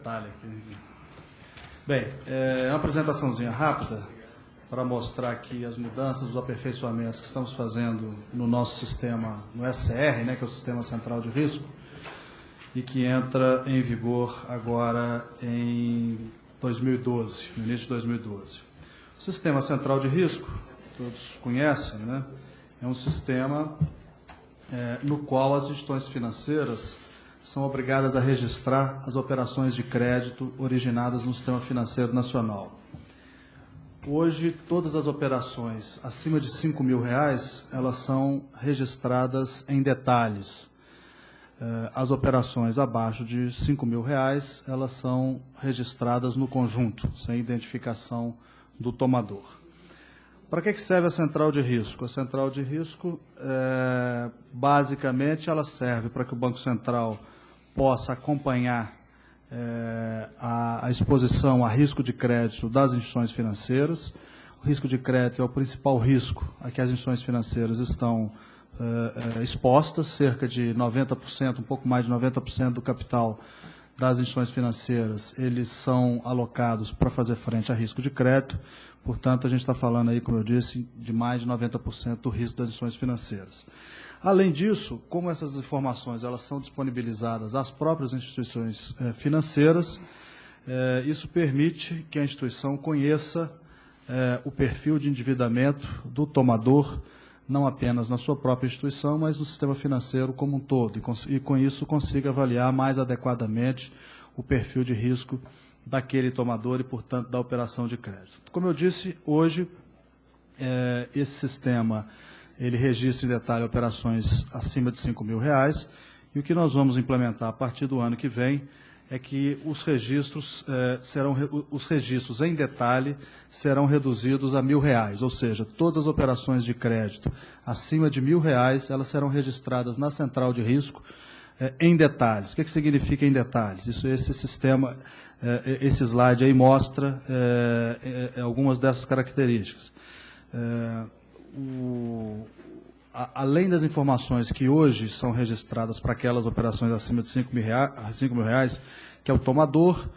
detalhe aqui. Bem, é uma apresentaçãozinha rápida para mostrar aqui as mudanças, os aperfeiçoamentos que estamos fazendo no nosso sistema, no SCR, né, que é o Sistema Central de Risco, e que entra em vigor agora em 2012, no início de 2012. O Sistema Central de Risco, todos conhecem, né, é um sistema no qual as instituições financeiras são obrigadas a registrar as operações de crédito originadas no sistema financeiro nacional. Hoje, todas as operações acima de R$ 5.000, elas são registradas em detalhes. As operações abaixo de R$ 5.000, elas são registradas no conjunto, sem identificação do tomador. Para que serve a central de risco? A central de risco, basicamente, ela serve para que o Banco Central possa acompanhar a exposição a risco de crédito das instituições financeiras. O risco de crédito é o principal risco a que as instituições financeiras estão expostas, cerca de 90%, um pouco mais de 90% do capital das instituições financeiras, eles são alocados para fazer frente a risco de crédito. Portanto, a gente está falando aí, como eu disse, de mais de 90% do risco das instituições financeiras. Além disso, como essas informações elas são disponibilizadas às próprias instituições financeiras, isso permite que a instituição conheça o perfil de endividamento do tomador, não apenas na sua própria instituição, mas no sistema financeiro como um todo, e com isso consiga avaliar mais adequadamente o perfil de risco daquele tomador e, portanto, da operação de crédito. Como eu disse, hoje, esse sistema ele registra em detalhe operações acima de R$ 5.000, e o que nós vamos implementar a partir do ano que vem é que os registros em detalhe serão reduzidos a R$ 1.000, ou seja, todas as operações de crédito acima de R$ 1.000, elas serão registradas na central de risco em detalhes. O que significa em detalhes? Esse sistema, esse slide aí mostra algumas dessas características. Além das informações que hoje são registradas para aquelas operações acima de R$ 5.000, que é o tomador,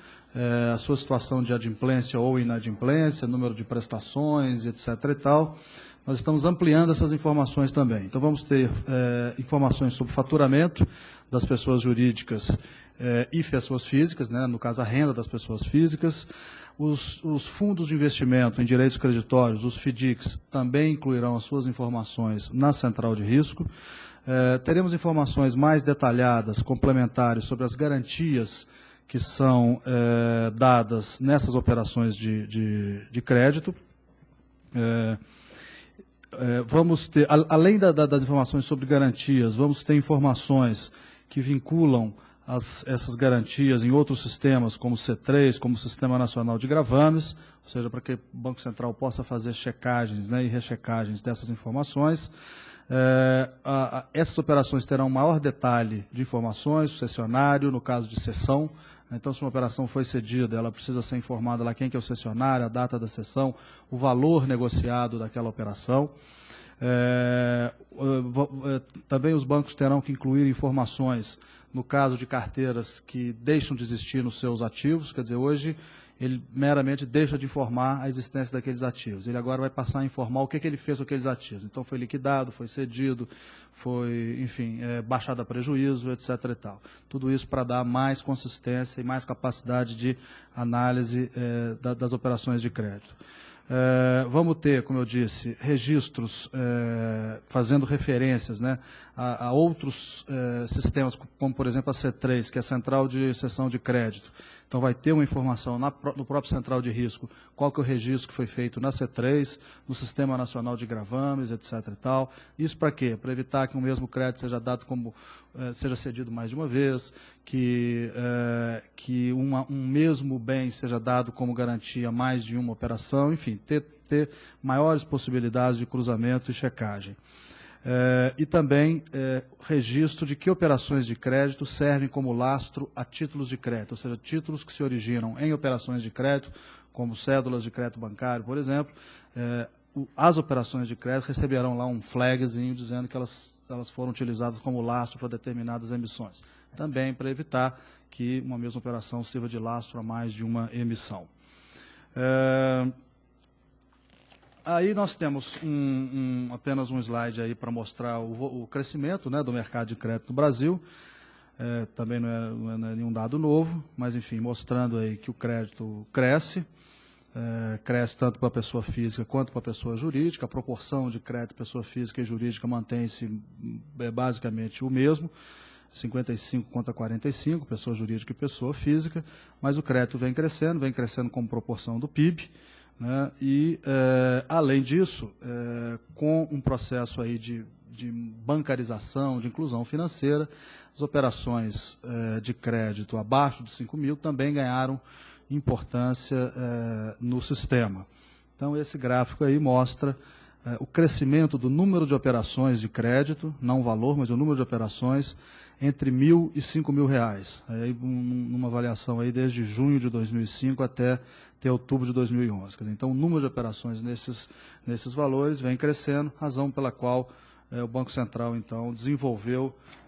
a sua situação de adimplência ou inadimplência, número de prestações, etc. e tal, nós estamos ampliando essas informações também. Então, vamos ter informações sobre faturamento das pessoas jurídicas e pessoas físicas, né, no caso, a renda das pessoas físicas. Os fundos de investimento em direitos creditórios, os FDICs, também incluirão as suas informações na central de risco. Teremos informações mais detalhadas, complementares, sobre as garantias que são dadas nessas operações de crédito. Vamos ter, além das informações sobre garantias, vamos ter informações que vinculam essas garantias em outros sistemas, como o C3, como o Sistema Nacional de Gravames, ou seja, para que o Banco Central possa fazer checagens, né, e rechecagens dessas informações. Essas operações terão maior detalhe de informações, cessionário, no caso de cessão. Então, se uma operação foi cedida, ela precisa ser informada lá quem que é o cessionário, a data da cessão, o valor negociado daquela operação. Também os bancos terão que incluir informações no caso de carteiras que deixam de existir nos seus ativos. Quer dizer, hoje ele meramente deixa de informar a existência daqueles ativos. Ele agora vai passar a informar o que ele fez com aqueles ativos. Então, foi liquidado, foi cedido, foi, enfim, baixado a prejuízo, etc. e tal. Tudo isso para dar mais consistência e mais capacidade de análise das operações de crédito. Vamos ter, como eu disse, registros fazendo referências, né, a outros sistemas, como, por exemplo, a C3, que é a Central de Cessão de Crédito. Então, vai ter uma informação no próprio Central de Risco, qual que é o registro que foi feito na C3, no Sistema Nacional de Gravames, etc. e tal. Isso para quê? Para evitar que um mesmo crédito seja dado seja cedido mais de uma vez, que um mesmo bem seja dado como garantia mais de uma operação, enfim, ter maiores possibilidades de cruzamento e checagem. E também registro de que operações de crédito servem como lastro a títulos de crédito, ou seja, títulos que se originam em operações de crédito, como cédulas de crédito bancário, por exemplo. As operações de crédito receberão lá um flagzinho dizendo que elas foram utilizadas como lastro para determinadas emissões. Também para evitar que uma mesma operação sirva de lastro a mais de uma emissão. Aí nós temos apenas um slide aí para mostrar o crescimento, né, do mercado de crédito no Brasil. Também não é nenhum dado novo, mas, enfim, mostrando aí que o crédito cresce, cresce tanto para a pessoa física quanto para a pessoa jurídica. A proporção de crédito pessoa física e jurídica mantém-se basicamente o mesmo, 55 contra 45, pessoa jurídica e pessoa física, mas o crédito vem crescendo como proporção do PIB, né? E, além disso, com um processo aí de bancarização, de inclusão financeira, as operações de crédito abaixo de 5 mil também ganharam importância no sistema. Então, esse gráfico aí mostra o crescimento do número de operações de crédito, não o valor, mas o número de operações, entre R$ 1.000 e R$ 5.000. Aí, numa avaliação aí desde junho de 2005 até outubro de 2011. Quer dizer, então, o número de operações nesses valores vem crescendo, razão pela qual o Banco Central, então,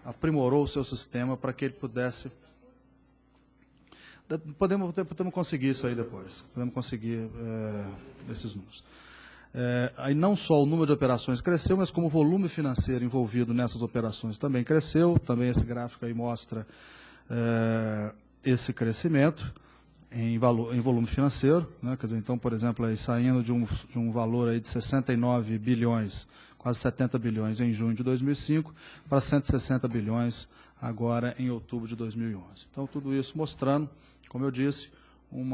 aprimorou o seu sistema para que ele pudesse... Podemos conseguir isso aí depois, podemos conseguir esses números. Aí não só o número de operações cresceu, mas como o volume financeiro envolvido nessas operações também cresceu. Também esse gráfico aí mostra esse crescimento em volume financeiro, né? Quer dizer, então, por exemplo, aí, saindo de um valor aí de 69 bilhões, quase 70 bilhões em junho de 2005, para 160 bilhões agora em outubro de 2011. Então, tudo isso mostrando, como eu disse, um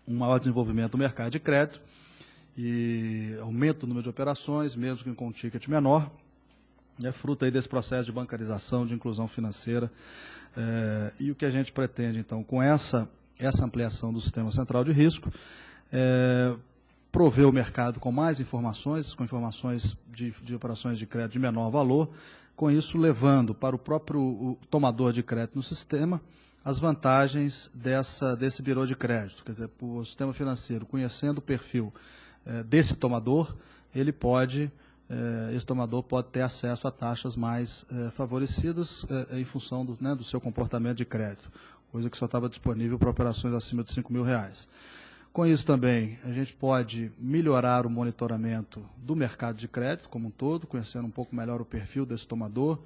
maior desenvolvimento do mercado de crédito e aumento do número de operações, mesmo que com um ticket menor, é fruto aí desse processo de bancarização, de inclusão financeira. E o que a gente pretende, então, com essa ampliação do sistema central de risco, prover o mercado com mais informações, com informações de operações de crédito de menor valor, com isso levando para o próprio tomador de crédito no sistema as vantagens desse birô de crédito. Quer dizer, o sistema financeiro, conhecendo o perfil desse tomador, esse tomador pode ter acesso a taxas mais favorecidas em função do seu comportamento de crédito, coisa que só estava disponível para operações acima de R$ 5.000. Com isso também, a gente pode melhorar o monitoramento do mercado de crédito como um todo, conhecendo um pouco melhor o perfil desse tomador,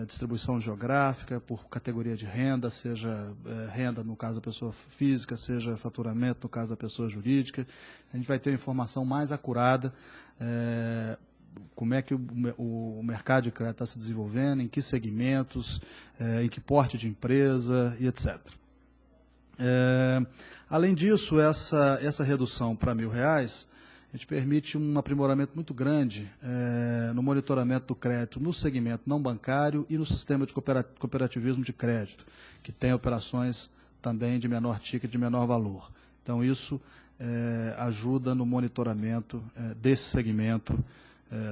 distribuição geográfica, por categoria de renda, seja renda no caso da pessoa física, seja faturamento no caso da pessoa jurídica. A gente vai ter uma informação mais acurada, como é que o mercado de crédito está se desenvolvendo, em que segmentos, em que porte de empresa e etc. Além disso, essa redução para R$ 1.000, a gente permite um aprimoramento muito grande no monitoramento do crédito no segmento não bancário e no sistema de cooperativismo de crédito, que tem operações também de menor ticket, de menor valor. Então, isso ajuda no monitoramento desse segmento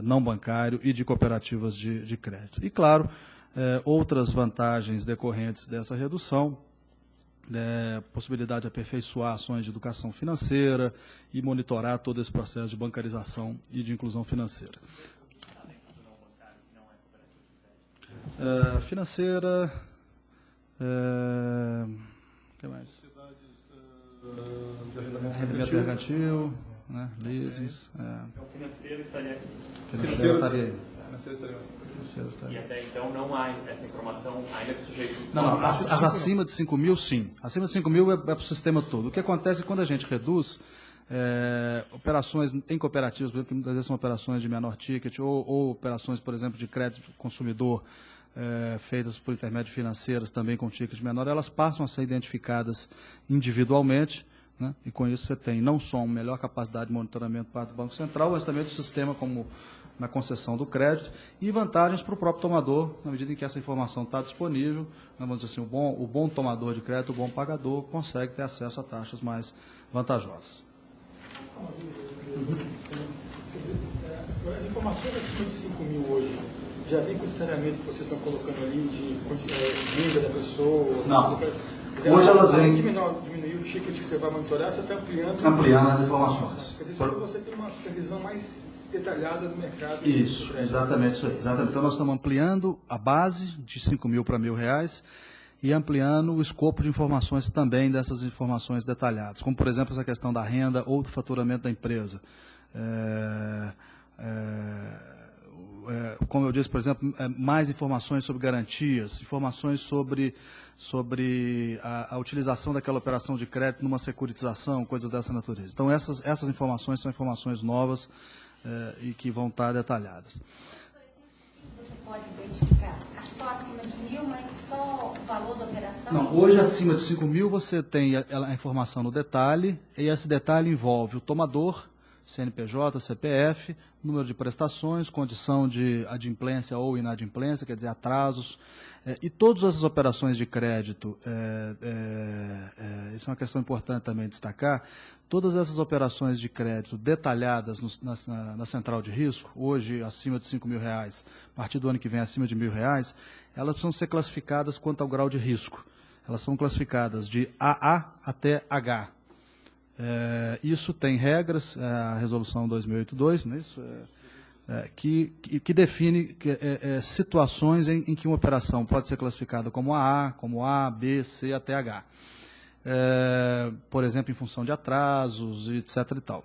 não bancário e de cooperativas de crédito. E, claro, outras vantagens decorrentes dessa redução, possibilidade de aperfeiçoar ações de educação financeira e monitorar todo esse processo de bancarização e de inclusão financeira. Financeira, o que mais? Rendimento mercantil, né, leasings. O financeiro estaria aqui. Financeiro estaria aí. E até então não há essa informação ainda que o sujeito... Não, as acima de 5 mil, sim. Acima de 5 mil é para o sistema todo. O que acontece é que quando a gente reduz operações em cooperativas, por exemplo, que muitas vezes são operações de menor ticket, ou operações, por exemplo, de crédito consumidor, feitas por intermédio financeiras também com ticket menor, elas passam a ser identificadas individualmente, né? E com isso você tem não só uma melhor capacidade de monitoramento por parte do Banco Central, mas também do sistema como na concessão do crédito, e vantagens para o próprio tomador, na medida em que essa informação está disponível, vamos dizer assim, o bom tomador de crédito, o bom pagador, consegue ter acesso a taxas mais vantajosas. A informação acima de 5 mil hoje, já vem com esse treinamento que vocês estão colocando ali de renda da pessoa? Não. Hoje elas vêm... Diminuir o ticket que você vai monitorar, você está ampliando... Ampliando as informações. Quer dizer, só que você tem uma supervisão mais detalhada no mercado. Isso, exatamente isso aí. Exatamente. Então, nós estamos ampliando a base de 5 mil para R$1.000 e ampliando o escopo de informações também dessas informações detalhadas, como, por exemplo, essa questão da renda ou do faturamento da empresa. Como eu disse, por exemplo, mais informações sobre garantias, informações sobre a utilização daquela operação de crédito numa securitização, coisas dessa natureza. Então, essas informações são informações novas e que vão estar detalhadas. Você pode identificar só acima de 1.000, mas só o valor da operação? Não, hoje acima de 5 mil você tem a informação no detalhe, e esse detalhe envolve o tomador, CNPJ, CPF, número de prestações, condição de adimplência ou inadimplência, quer dizer, atrasos, e todas essas operações de crédito, isso é uma questão importante também destacar, todas essas operações de crédito detalhadas na central de risco, hoje acima de R$5.000, a partir do ano que vem acima de R$1.000, elas precisam ser classificadas quanto ao grau de risco. Elas são classificadas de AA até H. Isso tem regras, a resolução 2082, não é isso? Que define situações em que uma operação pode ser classificada como AA, como A, B, C até H. Por exemplo, em função de atrasos, etc. e tal.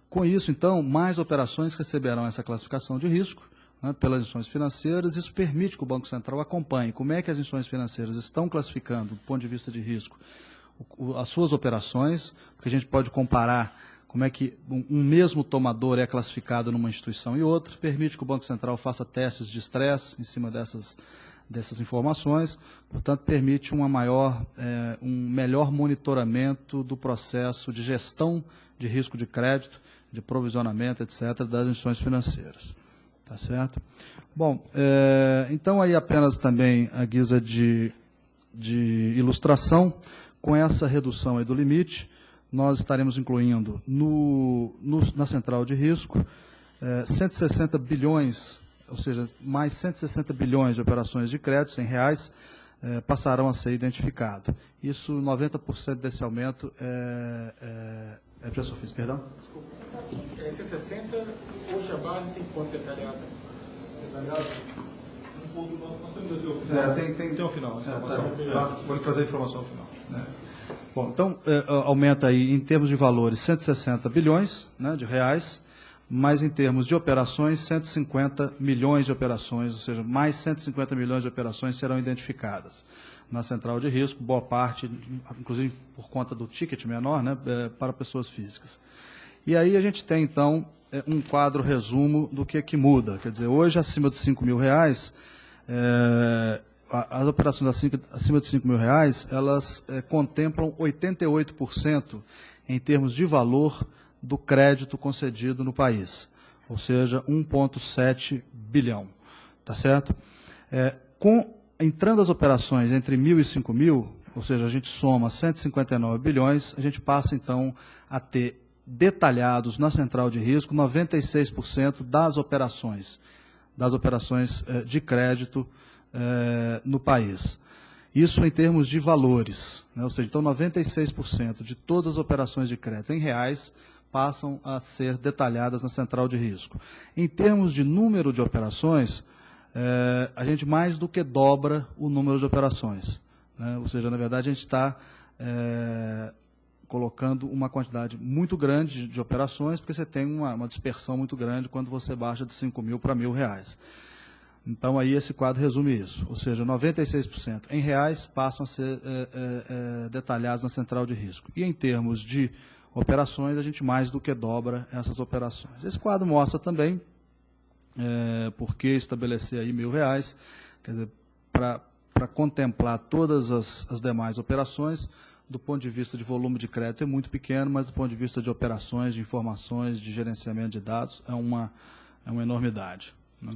Com isso, então, mais operações receberão essa classificação de risco, né, pelas instituições financeiras. Isso permite que o Banco Central acompanhe como é que as instituições financeiras estão classificando, do ponto de vista de risco, as suas operações, porque a gente pode comparar como é que um mesmo tomador é classificado numa instituição e outra, permite que o Banco Central faça testes de estresse em cima dessas informações, portanto, permite um melhor monitoramento do processo de gestão de risco de crédito, de provisionamento, etc., das instituições financeiras. Tá certo? Bom, então aí apenas também a guisa de ilustração, com essa redução aí do limite, nós estaremos incluindo na central de risco 160 bilhões, ou seja, mais 160 bilhões de operações de crédito em reais passarão a ser identificados. Isso, 90% desse aumento é pessoa física, perdão? Desculpa. 160, hoje a base tem quanto detalhada? Detalhado? Tem um final. Vou trazer a informação ao final. Bom, então, aumenta aí, em termos de valores, 160 bilhões, né, de reais, mas em termos de operações, 150 milhões de operações, ou seja, mais 150 milhões de operações serão identificadas na central de risco, boa parte, inclusive por conta do ticket menor, né, para pessoas físicas. E aí a gente tem, então, um quadro resumo do que muda. Quer dizer, hoje, acima de R$5.000, as operações acima de R$5.000, elas contemplam 88% em termos de valor do crédito concedido no país, ou seja, 1,7 bilhão, tá certo? Entrando as operações entre 1.000 e 5.000, ou seja, a gente soma 159 bilhões, a gente passa, então, a ter detalhados na central de risco 96% das operações de crédito no país. Isso em termos de valores, né? Ou seja, então 96% de todas as operações de crédito em reais passam a ser detalhadas na central de risco. Em termos de número de operações, a gente mais do que dobra o número de operações, né? Ou seja, na verdade, a gente está colocando uma quantidade muito grande de operações, porque você tem uma dispersão muito grande quando você baixa de 5.000 para R$1.000. Então, aí esse quadro resume isso, ou seja, 96% em reais passam a ser detalhados na central de risco. E em termos de operações, a gente mais do que dobra essas operações. Esse quadro mostra também por que estabelecer aí R$1.000, quer dizer, para contemplar todas as demais operações. Do ponto de vista de volume de crédito é muito pequeno, mas do ponto de vista de operações, de informações, de gerenciamento de dados, é uma enormidade, né?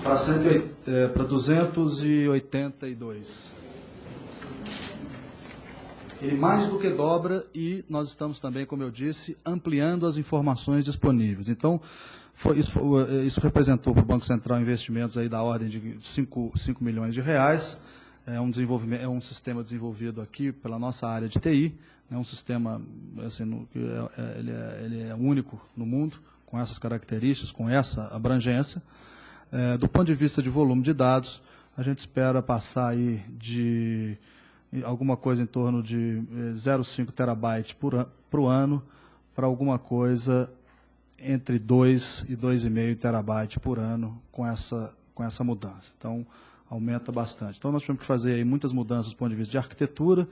Para 282. Ele mais do que dobra, e nós estamos também, como eu disse, ampliando as informações disponíveis. Então, isso representou para o Banco Central investimentos aí da ordem de 5 milhões de reais, é um sistema desenvolvido aqui pela nossa área de TI, é um sistema assim, ele é único no mundo, com essas características, com essa abrangência. Do ponto de vista de volume de dados, a gente espera passar aí de alguma coisa em torno de 0,5 terabytes por ano para alguma coisa entre 2 e 2,5 terabytes por ano com essa mudança. Então, aumenta bastante. Então, nós tivemos que fazer aí muitas mudanças do ponto de vista de arquitetura,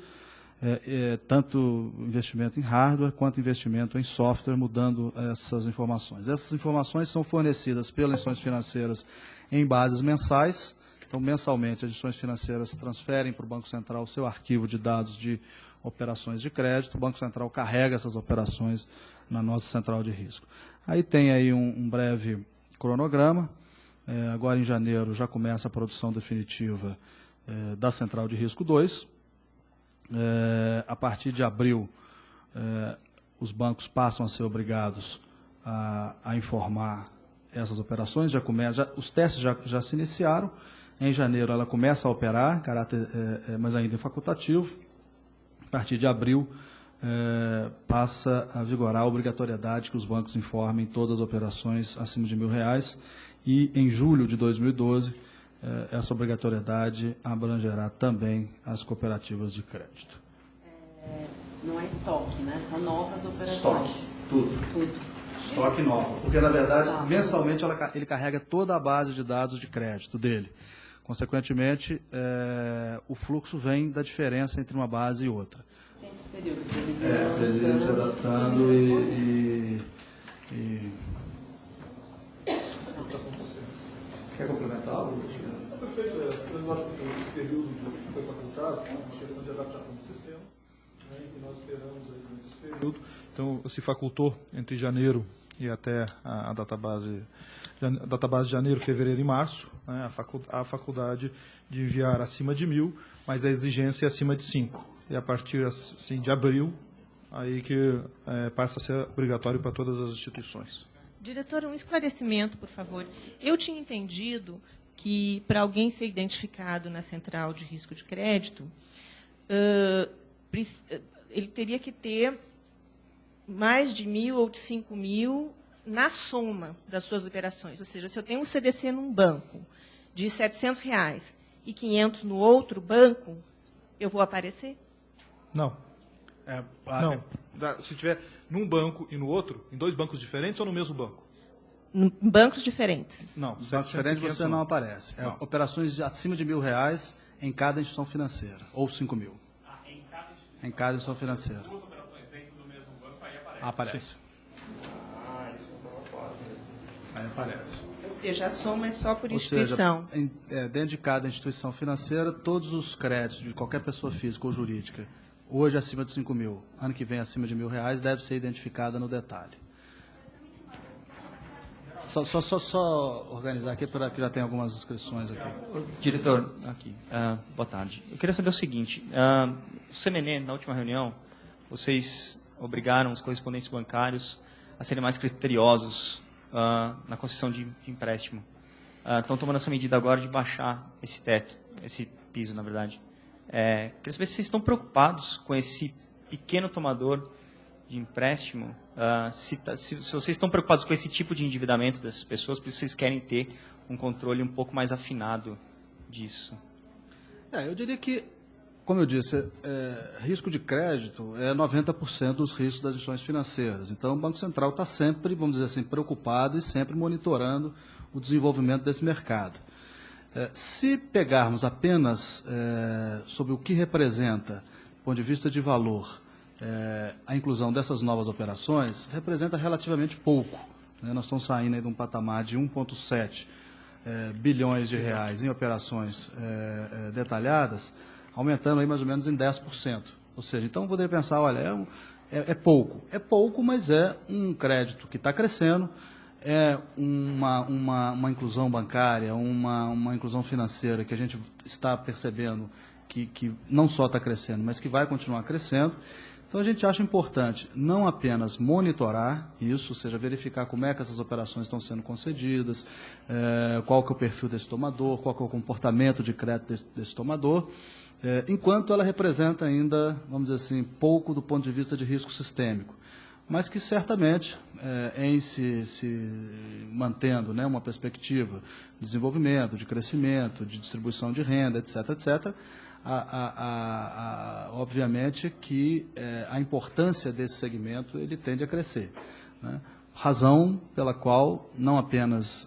tanto investimento em hardware quanto investimento em software, mudando essas informações. Essas informações são fornecidas pelas instituições financeiras em bases mensais. Então, mensalmente, as instituições financeiras transferem para o Banco Central o seu arquivo de dados de operações de crédito. O Banco Central carrega essas operações na nossa central de risco. Aí tem aí um breve cronograma. Agora, em janeiro, já começa a produção definitiva da Central de Risco 2. A partir de abril, os bancos passam a ser obrigados a informar essas operações. Os testes já se iniciaram. Em janeiro, ela começa a operar, mas ainda é facultativo. A partir de abril, passa a vigorar a obrigatoriedade que os bancos informem todas as operações acima de R$1.000. E, em julho de 2012, essa obrigatoriedade abrangerá também as cooperativas de crédito. Não é estoque, né? São novas operações. Estoque, tudo. Estoque novo. Porque, na verdade, mensalmente ele carrega toda a base de dados de crédito dele. Consequentemente, o fluxo vem da diferença entre uma base e outra. Tem esse período de precisa se adaptando e... Quer complementar algo? Perfeito. Esse período que foi facultado, uma questão de adaptação do sistema, que nós esperamos aí durante esse período. Então, se facultou entre janeiro e até a database de janeiro, fevereiro e março, né, a faculdade de enviar acima de 1.000, mas a exigência é acima de 5. E a partir assim, de abril, aí que passa a ser obrigatório para todas as instituições. Diretor, um esclarecimento, por favor. Eu tinha entendido que, para alguém ser identificado na central de risco de crédito, ele teria que ter mais de 1.000 ou de 5.000 na soma das suas operações. Ou seja, se eu tenho um CDC num banco de R$700 e 500 no outro banco, eu vou aparecer? Não. Não. Se tiver num banco e no outro, em dois bancos diferentes ou no mesmo banco? Em bancos diferentes. Não. Em bancos diferentes você não aparece. Operações de acima de R$1.000 em cada instituição financeira, ou 5.000. Em cada instituição financeira. Duas operações dentro do mesmo banco, aí aparece. Aparece. Isso não pode. Aí aparece. Ou seja, a soma é só por instituição. Ou seja, dentro de cada instituição financeira, todos os créditos de qualquer pessoa física ou jurídica, hoje acima de 5.000, ano que vem acima de R$1.000, deve ser identificada no detalhe. Só organizar aqui, porque já tem algumas inscrições aqui. Diretor, aqui. Boa tarde. Eu queria saber o seguinte. O CMN, na última reunião, vocês obrigaram os correspondentes bancários a serem mais criteriosos na concessão de empréstimo. Estão tomando essa medida agora de baixar esse teto, esse piso, na verdade. Queria saber se vocês estão preocupados com esse pequeno tomador de empréstimo, se vocês estão preocupados com esse tipo de endividamento dessas pessoas, por isso vocês querem ter um controle um pouco mais afinado disso. Eu diria que, como eu disse, risco de crédito é 90% dos riscos das instituições financeiras. Então, o Banco Central está sempre, vamos dizer assim, preocupado e sempre monitorando o desenvolvimento desse mercado. Se pegarmos apenas sobre o que representa, do ponto de vista de valor, a inclusão dessas novas operações, representa relativamente pouco. Nós estamos saindo aí de um patamar de 1,7 bilhões de reais em operações detalhadas, aumentando aí mais ou menos em 10%. Ou seja, então poderia pensar, olha, é pouco. É pouco, mas é um crédito que está crescendo, é uma inclusão bancária, uma inclusão financeira que a gente está percebendo que não só está crescendo, mas que vai continuar crescendo. Então, a gente acha importante não apenas monitorar isso, ou seja, verificar como é que essas operações estão sendo concedidas, qual que é o perfil desse tomador, qual que é o comportamento de crédito desse tomador, enquanto ela representa ainda, vamos dizer assim, pouco do ponto de vista de risco sistêmico, mas que certamente, em se mantendo, né, uma perspectiva de desenvolvimento, de crescimento, de distribuição de renda, etc., etc., obviamente que a importância desse segmento ele tende a crescer, né? Razão pela qual não apenas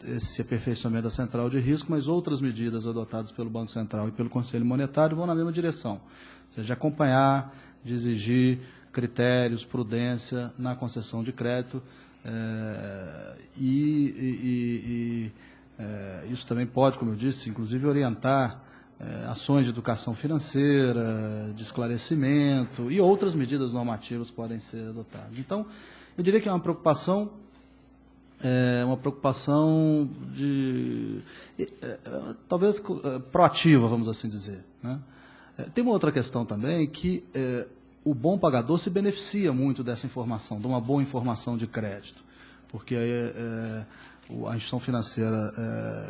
esse aperfeiçoamento da central de risco, mas outras medidas adotadas pelo Banco Central e pelo Conselho Monetário vão na mesma direção, ou seja, de acompanhar, de exigir critérios, prudência na concessão de crédito, isso também pode, como eu disse, inclusive orientar ações de educação financeira, de esclarecimento e outras medidas normativas podem ser adotadas. Então, eu diria que é uma preocupação talvez proativa, vamos assim dizer, né? Tem uma outra questão também que o bom pagador se beneficia muito dessa informação, de uma boa informação de crédito, porque a instituição financeira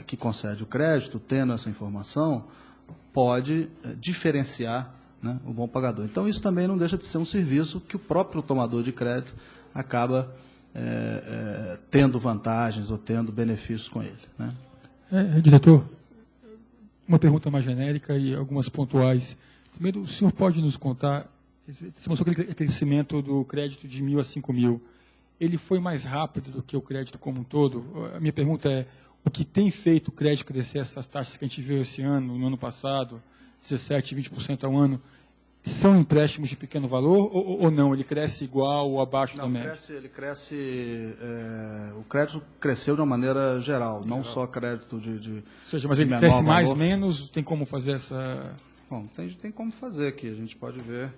que concede o crédito, tendo essa informação, pode diferenciar, né, o bom pagador. Então, isso também não deixa de ser um serviço que o próprio tomador de crédito acaba tendo vantagens ou tendo benefícios com ele, né? Diretor, uma pergunta mais genérica e algumas pontuais. Primeiro, o senhor pode nos contar, você mostrou aquele crescimento do crédito de 1.000 a 5.000, ele foi mais rápido do que o crédito como um todo? A minha pergunta é, o que tem feito o crédito crescer, essas taxas que a gente viu esse ano, no ano passado, 17%, 20% ao ano, são empréstimos de pequeno valor ou não? Ele cresce igual ou abaixo da média? O crédito cresceu de uma maneira geral, não só crédito de ou seja, mas ele cresce mais, menos, tem como fazer essa... Bom, tem como fazer aqui, a gente pode ver.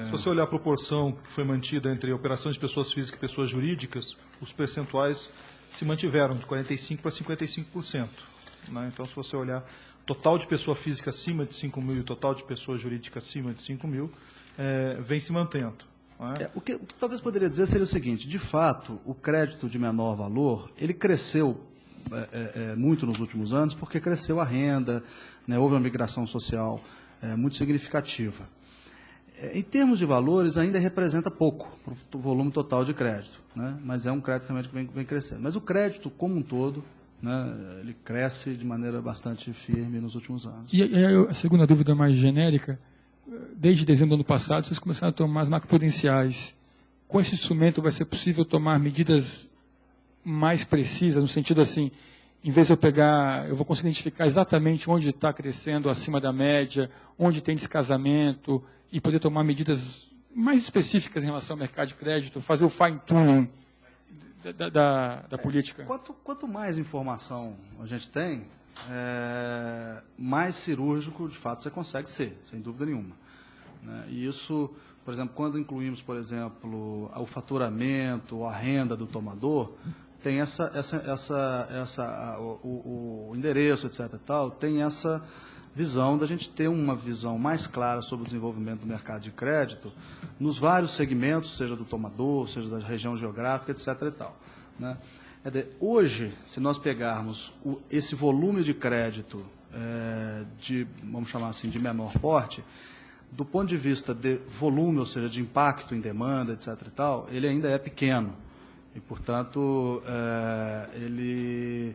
Se você olhar a proporção que foi mantida entre operações de pessoas físicas e pessoas jurídicas, os percentuais se mantiveram de 45% para 55%. Né? Então, se você olhar o total de pessoa física acima de 5.000 e o total de pessoa jurídica acima de 5.000, vem se mantendo. Né? O que talvez poderia dizer seria o seguinte, de fato, o crédito de menor valor, ele cresceu muito nos últimos anos, porque cresceu a renda, né, houve uma migração social muito significativa. Em termos de valores, ainda representa pouco para o volume total de crédito, né? Mas é um crédito realmente que vem crescendo. Mas o crédito, como um todo, né, ele cresce de maneira bastante firme nos últimos anos. E a segunda dúvida mais genérica, desde dezembro do ano passado, vocês começaram a tomar as macroprudenciais. Com esse instrumento vai ser possível tomar medidas mais precisas, no sentido assim, em vez de eu vou conseguir identificar exatamente onde está crescendo acima da média, onde tem descasamento, e poder tomar medidas mais específicas em relação ao mercado de crédito, fazer o fine-tuning da política. Quanto mais informação a gente tem, mais cirúrgico, de fato, você consegue ser, sem dúvida nenhuma. Né? E isso, por exemplo, quando incluímos, por exemplo, o faturamento, a renda do tomador, tem o endereço, etc. e tal, tem essa visão da gente ter uma visão mais clara sobre o desenvolvimento do mercado de crédito nos vários segmentos, seja do tomador, seja da região geográfica, etc. e tal, né? Hoje, se nós pegarmos esse volume de crédito vamos chamar assim, de menor porte, do ponto de vista de volume, ou seja, de impacto em demanda, etc. e tal, ele ainda é pequeno. E, portanto, ele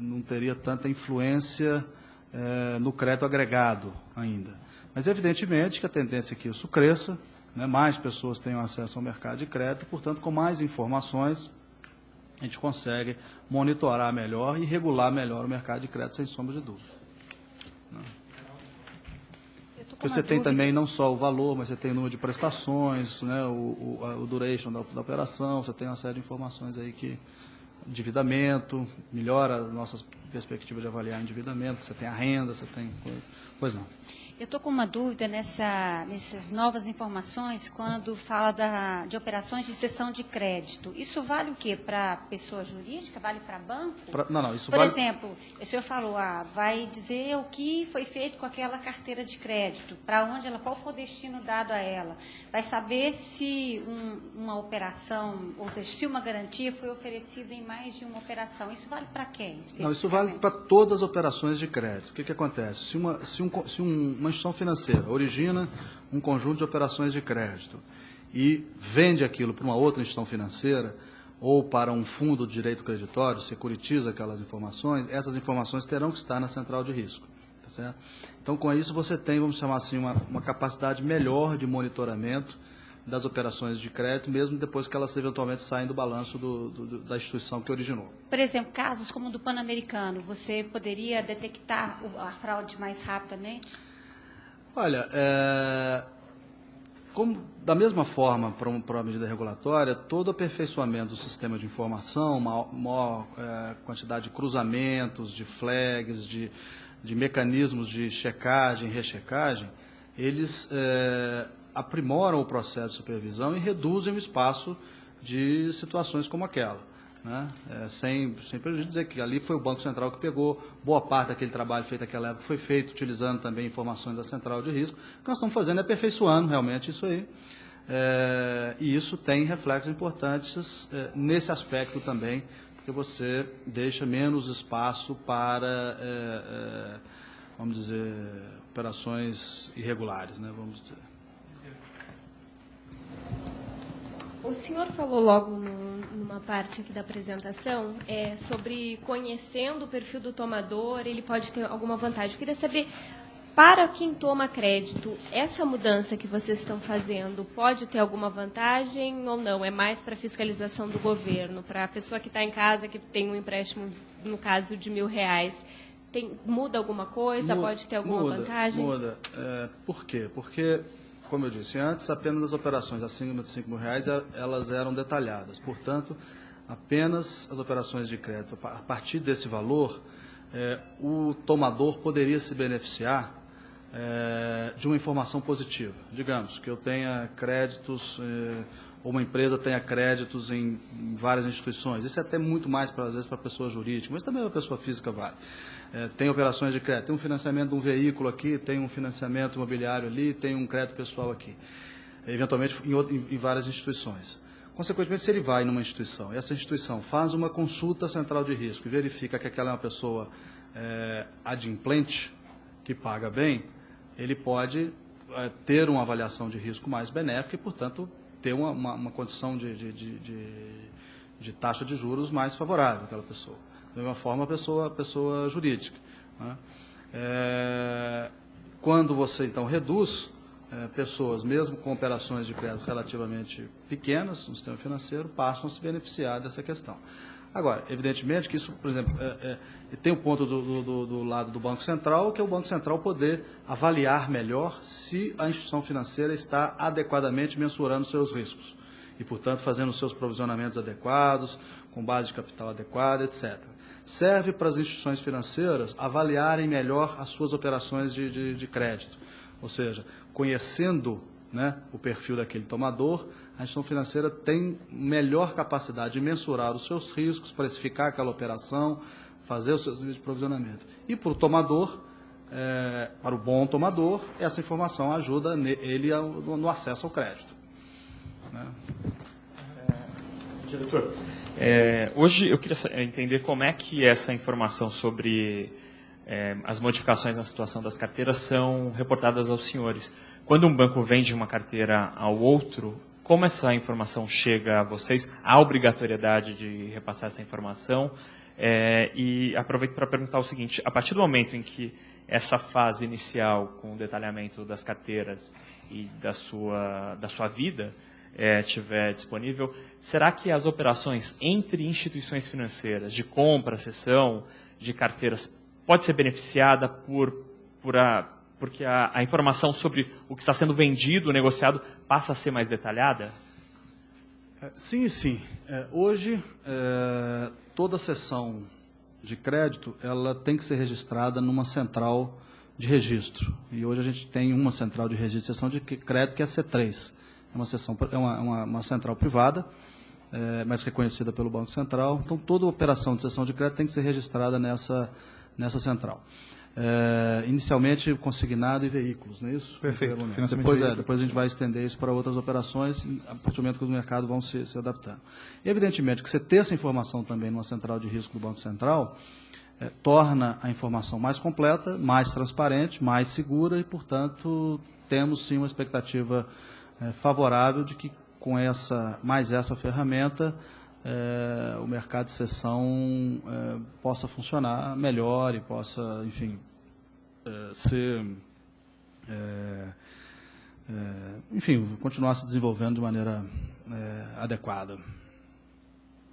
não teria tanta influência no crédito agregado ainda. Mas, evidentemente, que a tendência é que isso cresça, né, mais pessoas tenham acesso ao mercado de crédito, e, portanto, com mais informações, a gente consegue monitorar melhor e regular melhor o mercado de crédito, sem sombra de dúvida. Você tem também não só o valor, mas você tem o número de prestações, né, o duration da operação, você tem uma série de informações aí que endividamento, melhora a nossa perspectiva de avaliar endividamento, você tem a renda, você tem coisa. Pois não. Eu estou com uma dúvida nessas novas informações, quando fala de operações de cessão de crédito. Isso vale o quê? Para pessoa jurídica? Vale para banco? Não, isso Por vale... exemplo, o senhor falou, vai dizer o que foi feito com aquela carteira de crédito, para onde ela, qual foi o destino dado a ela. Vai saber se uma operação, ou seja, se uma garantia foi oferecida em mais de uma operação. Isso vale para quem? Não, isso vale para todas as operações de crédito. O que acontece? Se uma instituição financeira origina um conjunto de operações de crédito e vende aquilo para uma outra instituição financeira ou para um fundo de direito creditório, securitiza aquelas informações, essas informações terão que estar na central de risco. Tá certo? Então, com isso, você tem, vamos chamar assim, uma capacidade melhor de monitoramento das operações de crédito, mesmo depois que elas eventualmente saem do balanço da instituição que originou. Por exemplo, casos como o do Pan-Americano, você poderia detectar a fraude mais rapidamente? Olha, da mesma forma, para uma medida regulatória, todo aperfeiçoamento do sistema de informação, maior quantidade de cruzamentos, de flags, de mecanismos de checagem e rechecagem, eles aprimoram o processo de supervisão e reduzem o espaço de situações como aquela. Né? Sem prejuízo dizer que ali foi o Banco Central que pegou boa parte daquele trabalho feito naquela época, foi feito utilizando também informações da central de risco. O que nós estamos fazendo é aperfeiçoando realmente isso aí. E isso tem reflexos importantes nesse aspecto também, porque você deixa menos espaço para, vamos dizer, operações irregulares, né? Vamos dizer. O senhor falou logo numa parte aqui da apresentação sobre conhecendo o perfil do tomador, ele pode ter alguma vantagem. Eu queria saber, para quem toma crédito, essa mudança que vocês estão fazendo pode ter alguma vantagem ou não? É mais para fiscalização do governo, para a pessoa que está em casa, que tem um empréstimo, no caso de R$ 1.000, muda alguma coisa? Pode ter alguma vantagem? Muda. Por quê? Porque, como eu disse antes, apenas as operações acima de R$ 5.000, elas eram detalhadas. Portanto, apenas as operações de crédito, a partir desse valor, o tomador poderia se beneficiar de uma informação positiva. Digamos que eu tenha créditos, ou uma empresa tenha créditos em várias instituições. Isso é até muito mais, às vezes, para a pessoa jurídica, mas também a pessoa física vale. Tem operações de crédito, tem um financiamento de um veículo aqui, tem um financiamento imobiliário ali, tem um crédito pessoal aqui. Eventualmente, em várias instituições. Consequentemente, se ele vai numa instituição, e essa instituição faz uma consulta central de risco e verifica que aquela é uma pessoa adimplente, que paga bem, ele pode ter uma avaliação de risco mais benéfica e, portanto, ter uma condição de taxa de juros mais favorável àquela pessoa. Da mesma forma, a pessoa jurídica. Né? Quando você, então, reduz, pessoas, mesmo com operações de crédito relativamente pequenas no sistema financeiro, passam a se beneficiar dessa questão. Agora, evidentemente que isso, por exemplo, tem o ponto do lado do Banco Central, que é o Banco Central poder avaliar melhor se a instituição financeira está adequadamente mensurando seus riscos e, portanto, fazendo os seus provisionamentos adequados, com base de capital adequada, etc. Serve para as instituições financeiras avaliarem melhor as suas operações de crédito, ou seja, conhecendo, né, o perfil daquele tomador, a instituição financeira tem melhor capacidade de mensurar os seus riscos, precificar aquela operação, fazer os seus níveis de provisionamento. E para o tomador, para o bom tomador, essa informação ajuda ele no acesso ao crédito. Né? Diretor, hoje eu queria entender como é que essa informação sobre as modificações na situação das carteiras são reportadas aos senhores. Quando um banco vende uma carteira ao outro, como essa informação chega a vocês? Há obrigatoriedade de repassar essa informação? E aproveito para perguntar o seguinte, a partir do momento em que essa fase inicial, com o detalhamento das carteiras e da sua vida, estiver disponível, será que as operações entre instituições financeiras, de compra, cessão, de carteiras, pode ser beneficiada porque a informação sobre o que está sendo vendido, negociado, passa a ser mais detalhada? Sim e sim. Hoje, toda sessão de crédito ela tem que ser registrada numa central de registro. E hoje a gente tem uma central de registro de cessão de crédito, que é a C3. É uma central privada, mas reconhecida pelo Banco Central. Então, toda operação de cessão de crédito tem que ser registrada nessa central. Inicialmente, consignado e veículos, não é isso? Perfeito. Depois a gente vai estender isso para outras operações, a partir do momento que os mercados vão se adaptando. Evidentemente que você ter essa informação também numa central de risco do Banco Central torna a informação mais completa, mais transparente, mais segura e, portanto, temos sim uma expectativa favorável de que com essa ferramenta o mercado de cessão possa funcionar melhor e possa, enfim, continuar se desenvolvendo de maneira adequada.